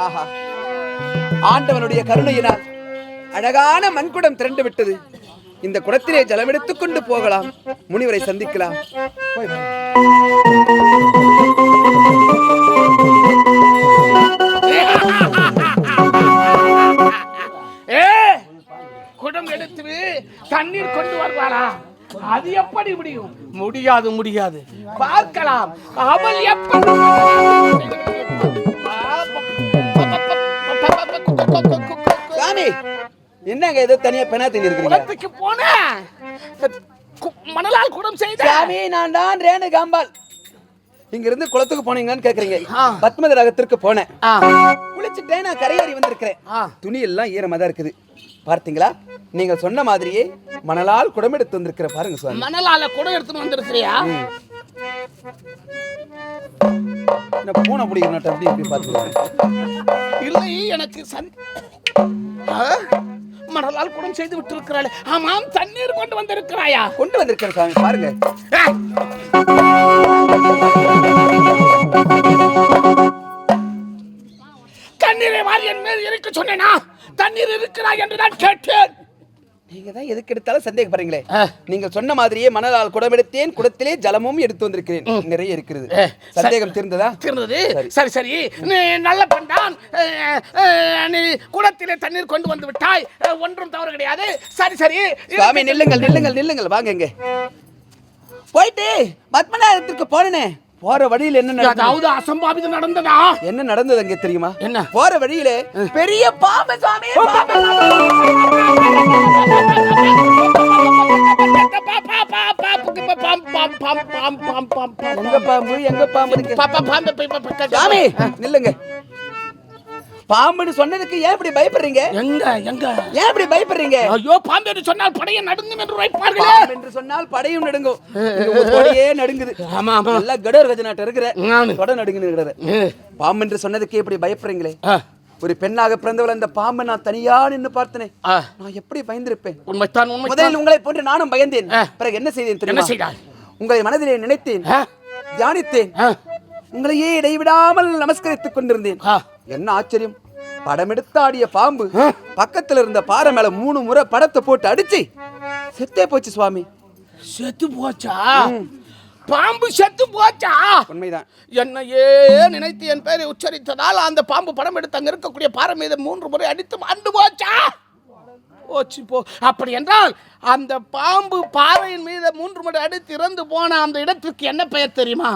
ஆஹா, ஆண்டவனுடைய கருணையினால் அழகான மண்குடம் திரண்டு விட்டது. இந்த குடத்திலே ஜலம் எடுத்துக் கொண்டு போகலாம், முனிவரை சந்திக்கலாம். குடம் எடுத்து தண்ணீர் கொண்டு வருவாரா? அது எப்படி முடியும்? முடியாது, முடியாது. பார்க்கலாம் அவள் எப்படி. சாமி, என்னங்க ஏதோ தனியா பெனா தண்ணி இருக்கு? குளத்துக்கு போன மணலால் குடம் செய்த சாமி, நான் தான் ரேணுகாம்பாள். இங்க இருந்து குளத்துக்கு போனீங்கன்னு கேக்குறீங்க. பத்மத ராகத்திற்கு போனேன், குளிச்சுட்டேன். நான் கரையேறி வந்திருக்கிறேன். துணி எல்லாம் ஈரமா தான் இருக்குது. பார்த்தீங்களா? நீங்க சொன்ன மாதிரியே மணலால் குடம் எடுத்து வந்திருக்கிற பாருங்க சுவாமி. மணலால குடம் எடுத்து வந்திருக்கிறியா? நான் பூனை பிடிக்கணும் அப்படி இப்படி பார்த்துக்கிறேன். இல்லை, எனக்கு மணலால் குடம் செய்து விட்டிருக்கிறாள். ஆமாம், தண்ணீர் கொண்டு வந்திருக்கிறாயா? கொண்டு வந்திருக்கிறேன் சாமி, பாருங்க. தண்ணீரை வாரி என் மேல் இருக்க சொன்னேனா? தண்ணீர் இருக்கிறா என்று நான் கேட்டேன். நீங்க தான் எதுக்கு எடுத்தாலும் சந்தேகப்படுறீங்களே. நீங்க சொன்ன மாதிரியே மணலால் குடம் எடுத்தேன், குடத்திலே ஜலமும் எடுத்து வந்திருக்கிறேன். நிறைய இருக்கிறது. சந்தேகம் தீர்ந்ததா? தீர்ந்தது. சரி சரி, நீ நல்ல பெண்தான். நீ குடத்திலே தண்ணீர் கொண்டு வந்து விட்டாய், ஒன்றும் தவறு கிடையாது. சரி சரி சுவாமி, நில்லுங்கள் நில்லுங்கள் நில்லுங்கள். வாங்க. இங்க போயிட்டு பத்மநாபத்திற்கு போனேனே, போற வழியில் என்ன நடந்தது? அசம்பாவிதம் நடந்ததா? என்ன நடந்தது அங்கே தெரியுமா? என்ன? போற வழியிலே பெரிய பாம்பு சுவாமி. எங்க பாம்பு சாமி, நில்லுங்க. பாம்புன்னு சொன்னதுக்கு ஏன் இப்படி பயப்படுறீங்க? ஏன் இப்படி பயப்படுறீங்க? ஐயோ, பாம்பு என்று சொன்னால் படையை நடுங்கும் என்று வைப்பார்களே. பாம்பு என்று சொன்னால் படையும் நடுங்கும். படையே நடுங்குது. ஆமா ஆமா, நல்ல கடர் கஜநாட்ட இருக்கிற கொடை நடுங்குது. பாம்பு என்று சொன்னதுக்கு இப்படி பயப்படுறீங்களே? ஒரு பெண்ணாக பிறந்தவள் அந்த பாம்பை நான் தனியா நின்று பார்த்தனே, நான் எப்படி பயந்திருப்பேன்? உண்மைத்தான். முதலில் உங்களை போன்று நானும் பயந்தேன். பிறகு என்ன செய்தேன் தெரியுமா? உங்களை மனதிலே நினைத்தேன், தியானித்தேன், உங்களையே இடைவிடாமல் நமஸ்கரித்துக் கொண்டிருந்தேன். என்ன ஆச்சரியம்! படம் எடுத்து ஆடிய பாம்பு பக்கத்துல இருந்த பாறை மேல 3 முறை படத்தை போட்டு அடிச்சு செத்தே போச்சு சுவாமி. செத்து போச்சா? பாம்பு செத்து போச்சா? உண்மைதான். என்னையே நினைத்து என் பெயரை உச்சரித்ததால் அந்த பாம்பு படம் எடுத்து அங்க இருக்கக்கூடிய பாறை மீது 3 முறை அடித்து மாண்டு போச்சா? போச்சு போ. அப்படி என்றால் அந்த பாம்பு பாறையின் மீது 3 முறை அடித்து இறந்து போன அந்த இடத்திற்கு என்ன பெயர் தெரியுமா?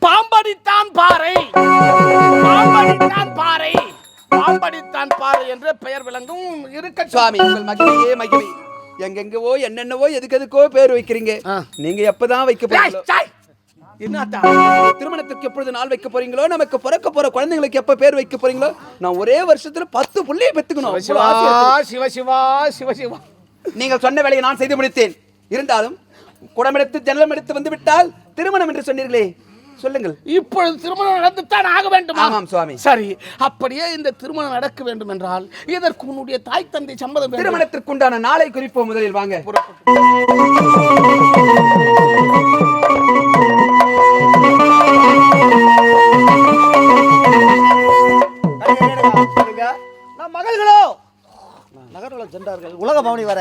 பாம்படித்தான் பாறை. பாம்படித்தான் பாறை, பாம்படித்தான் பாறை என்ற பெயர் விளங்கும். இருக்க சுவாமி, உங்கள் மகிமையே மகிமை. எங்கெங்கவோ என்னென்னவோ எதுக்கோ பேர் வைக்கிறீங்க. நீங்க எப்பதான் வைக்க போறீங்களோ? திருமணத்துக்கு எப்பொழுது நாள் வைக்க போறீங்களோ, நமக்கு பிறக்க போற குழந்தைங்களுக்கு எப்ப பேர் வைக்க போறீங்களோ, நான் ஒரே வருஷத்துல 10 புள்ளையை பெத்துக்கணும். சிவ சிவா சிவ சிவா. நீங்கள் சொன்ன வேலையை நான் செய்து முடித்தேன். இருந்தாலும் குடமெடுத்து ஜன்னலம் எடுத்து வந்து விட்டால் திருமணம் என்று சொன்னீர்களே, சொல்லுங்கள். இப்பொழுது திருமணம் நடந்துத்தான் ஆக வேண்டும். ஆமாம் சுவாமி. சரி, அப்படியே இந்த திருமணம் நடக்க வேண்டும் என்றால் இதற்கு உன்னுடைய தாய் தந்தை சம்மதம். திருமணத்திற்கு உண்டான நாளை குறிப்போம். முதலில் வாங்க. மகள்களோ நகர்ல சென்றார்கள் உலக பவனி வர.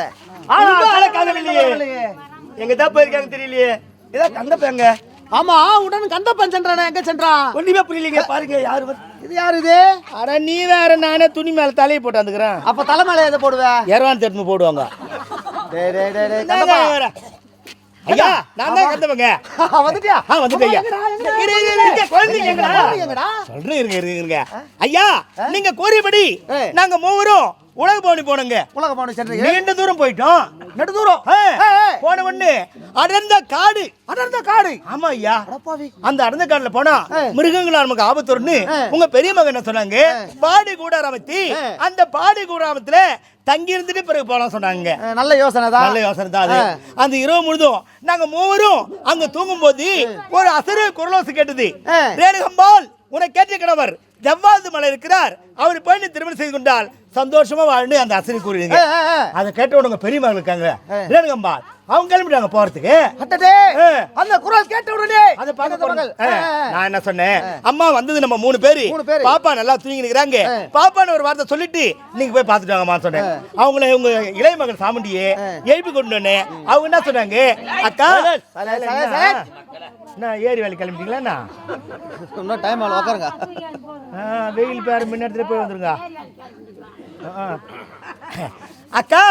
எங்க தான் போயிருக்காங்க தெரியலையே. ஏதா கந்தப்பங்க. ஆமா, உடனே கந்தப்பன் சென்றானே, எங்க சென்றான்? ஒண்ணுமே புரியலீங்க. பாருங்க யாரு இது? யாரு இது? அட நீ வேற, நானே துணி மேல தலையை போட்டு வந்துக்கிறேன். அப்ப தலை மேல எதை போடுவ? ஏர்வான் தட்டு போடுவாங்க. டேய் டேய் டேய் கந்தப்பா. ஐயா, நான் தான் கந்தப்பங்க. வந்துட்டியா? வந்துட்டேன். குழந்தைங்கடா. சொல்றேன், இருங்க. ஐயா, நீங்க கோரியபடி நாங்க மூவரும் உலக பவனி போனங்க. உலக பவனி சென்றீங்க. நீண்ட தூரம் போயிட்டோம். நெடு தூரம் போன உடனே அடர்ந்த காடு. அடர்ந்த காடு? ஆமா ஐயா. அடப்பாவி. அந்த அடர்ந்த காடுல போனா மிருகங்களா நமக்கு ஆபத்து வரும்னு உங்க பெரிய மகன் என்ன சொன்னாங்க? பாடி கூடாரம் அமைத்து அந்த பாடி கூடாரத்துல தங்கி இருந்துட்டு பிறகு போலாம் சொன்னாங்க. நல்ல யோசனை தான். நல்ல யோசனை தான் அது. அந்த இரவு முழுதும் நாங்க மூவரும் அங்க தூங்கும் போது ஒரு அசரு குரலோசை கேட்டது. ரேணுகம்பாள் உனக்கு கேட்ட கணவர் ஜவ்வாது மலை இருக்கிறார், அவர் போய் நீ திருமணம் செய்து கொண்டால் சந்தோஷமா வாழ்ந்து அந்த அசரி கூறுவீங்க. அதை கேட்ட உங்க பெரிய மகள் இருக்காங்க ரேணுகம்பாள், அவங்க கிளம்பிட்டாங்க போறதுக்கு. அட்டடே அந்த குரல் கேட்ட உடனே அத பார்க்க நான் என்ன சொன்னேன், அம்மா வந்தது நம்ம 3 பேரு, பாப்பா நல்லா தூங்கி நிக்கிறாங்க, பாப்பான்னு ஒரு வார்த்தை சொல்லிட்டு நீங்க போய் பாத்துட்டு வாங்கம்மா சொன்னேன். அவங்கள உங்க இளைய மகள் சாமுண்டியே எழுப்பி கொண்டு வந்தேன். அவங்க என்ன சொன்னாங்க, அக்கா நான் ஏரி வேலை கிளம்பிட்டீங்களா? இன்னும் டைம் ஆகும், உட்காருங்க. வெயில் பேர் முன்னேறத்துல போய் வந்துருங்க. அக்கா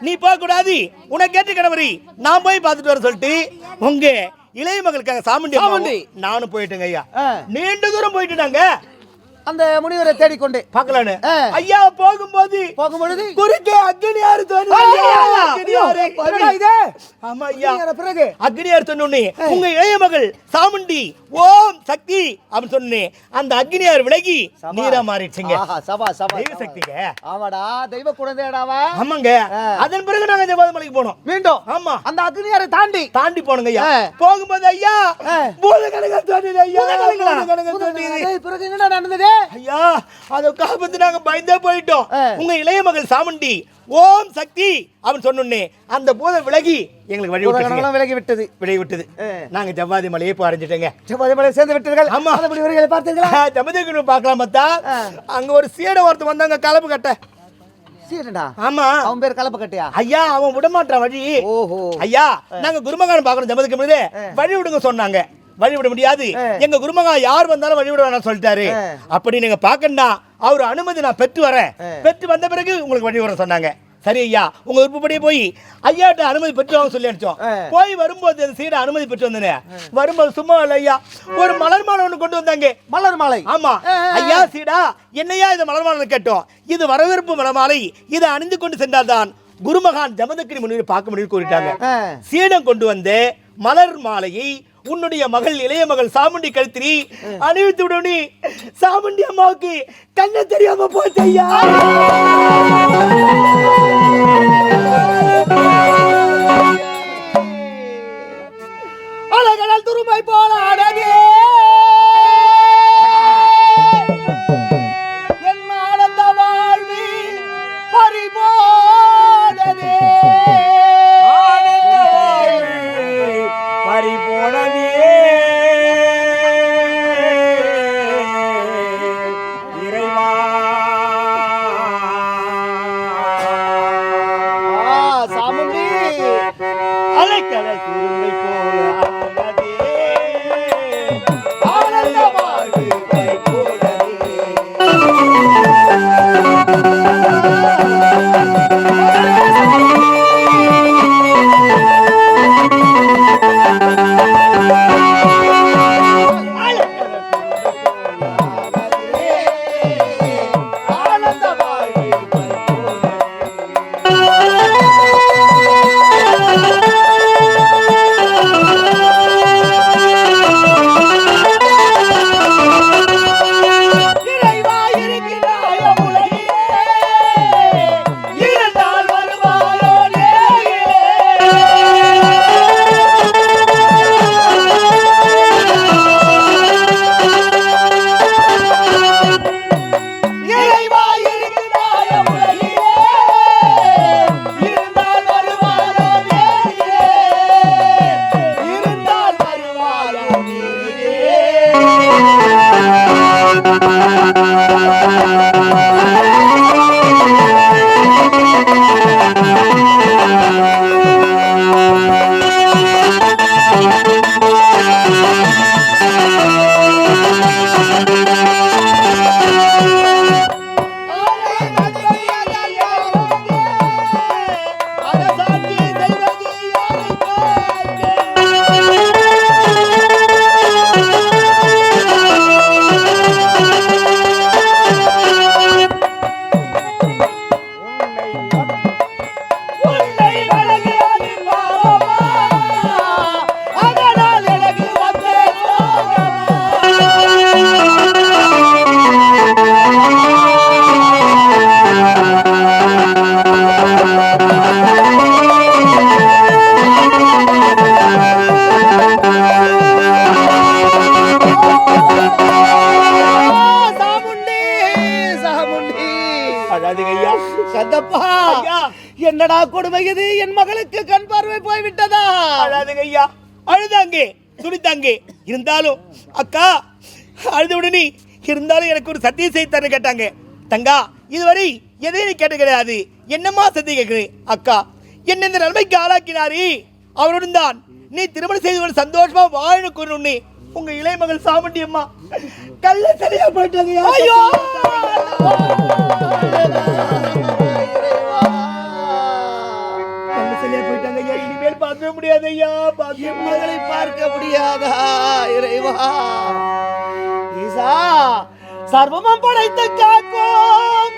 நீ போக கூடாது, உனக்கு கேட்டு கணவரி நான் போய் பார்த்துட்டு வர சொல்லிட்டு உங்க இளைய மகளுக்காக சாமுண்டி நானும் போயிட்டேங்க ஐயா. நீண்ட தூரம் போயிட்டுட்டாங்க அந்த முனிவரை தேடிக்கொண்டு பார்க்கலான்னு. ஐயா போகும்போது குறுக்கே அக்னியார் ஆமா ஐயா, பிறகு அக்னியார் சொன்னே உங்க இளைய மகள் சாமுண்டி ஓம் சக்தி அப்படின்னு சொன்னே அந்த அக்னியார் விலகி நீரா மாறிடுச்சுங்க. தெய்வ சக்திங்க. ஆமாடா, தெய்வ குழந்தையடாவா. ஆமாங்க. அதன் பிறகு நாங்க ஜெபாதமலைக்கு போனோம் மீண்டும். ஆமா, அந்த அக்னியாரை தாண்டி போனோங்க ஐயா. போகும்போது ஐயா பூதகணங்க தோன்றியது ஐயா. பிறகு என்ன நடந்தது ஐயா? அத காபத்து நாங்க பயந்தே போயிட்டோம். உங்க இளைய மகள் சாமுண்டி ஓம் சக்தி அப்படின்னு சொன்னே அந்த பூதம் விலகி எங்களுக்கு விலகி விட்டது. நாங்க ஜவ்வாதி மலையை போய் அடைஞ்சிட்டேங்க. ஜவ்வாதி மலையை சேர்ந்து விட்டீர்கள். ஆமா, அந்த முனிவர்களை பார்த்தீங்களா? ஜமதேகனை பார்க்கலாம் பார்த்தா அங்க ஒரு சீட ஒருத்தன் வந்தாங்க கலப்பு கட்ட. சீடடா? ஆமா, அவன் பேர் கலப்பு கட்டையா? ஐயா அவன் விட மாட்டான் வழி. ஓஹோ ஐயா, நாங்க குருமகான் பார்க்கணும் ஜமதேகனுக்கு வழி விடுங்க சொன்னாங்க. வழி விட முடியாது, எங்க குருமகா யார் வந்தாலும் வழி விட வேணாம் சொல்லிட்டாரு. அப்படி நீங்க பாக்கண்டா அவர் அனுமதி நான் பெற்று வரேன், பெற்று வந்த பிறகு உங்களுக்கு வழி விட சொன்னாங்க. சரி ஐயா, உங்க விருப்பப்படியே போய் ஐயாட்ட அனுமதி பெற்று வாங்க சொல்லி அனுப்பிச்சோம். போய் வரும்போது அந்த சீடை அனுமதி பெற்று வந்தேன். வரும்போது சும்மா இல்ல ஐயா, ஒரு மலர் மாலை ஒண்ணு கொண்டு வந்தாங்க. மலர் மாலை? ஆமா ஐயா. சீடா என்னையா இது மலர் மாலை கேட்டோம். இது வரவேற்பு மலர் மாலை, இதை அணிந்து கொண்டு சென்றால்தான் குருமகான் ஜமதக்கினி முனிவரை பார்க்க முடியும் கூறிட்டாங்க. சீடம் கொண்டு வந்து மலர் மாலையை உன்னுடைய மகள் இளைய மகள் சாமுண்டி கழுத்திரி அணிவித்து விடனே சாமுண்டி அம்மாவுக்கு கண்ண தெரியாம போச்சு ஐயா. அழகடல் துருமை போல அடவே என் ஆனந்த வாழ்வி பறிபோனதே பறிபோனதே இறைவா. சாமுண்டி அலைக்கடல் துருமை போல ஆனந்த வாழ்வி பறிபோனதே. என்னடா கொடுமை இது, என் மகளுக்கு கண் பார்வை போய்விட்டதா? அழாதுங்க ஐயா, அழுதாங்க துடித்தாங்க. இருந்தாலும் அக்கா அழுது உடனே இருந்தாலும் எனக்கு ஒரு சத்தியம் செய்து தர கேட்டாங்க. தங்கா இதுவரை எதையும் நீ கேட்டு கிடையாது, என்னம்மா சத்தியம் கேட்கிறேன்? அக்கா என்ன இந்த நன்மைக்கு ஆளாக்கினாரு, அவருடன் தான் நீ திருமணம் செய்து ஒரு சந்தோஷமா வாழணும்னு உங்க இளைய மகள் சாமுண்டி அம்மா கல்ல சரியா போயிட்டாங்க. ஐயோ கல்ல சரியா போயிட்டாங்க ஐயா, இனிமேல் பார்க்க முடியாது ஐயா, என் மகளை பார்க்க முடியாதா இறைவா? ஈசா சர்வமும் படைத்து காக்கும்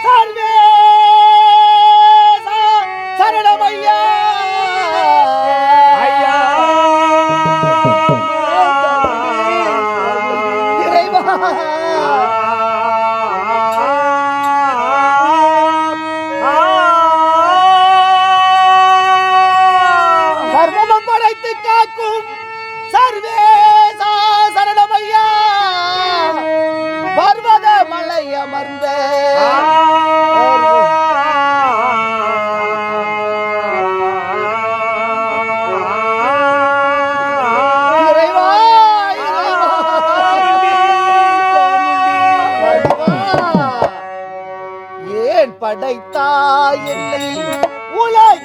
சர்வே சரணம் ஐயா. சர்வமும் படைத்து காக்கும் சர்வேசா சரணமையா. பர்வத மலை அமர்ந்த படைத்தாய் என்னை உலக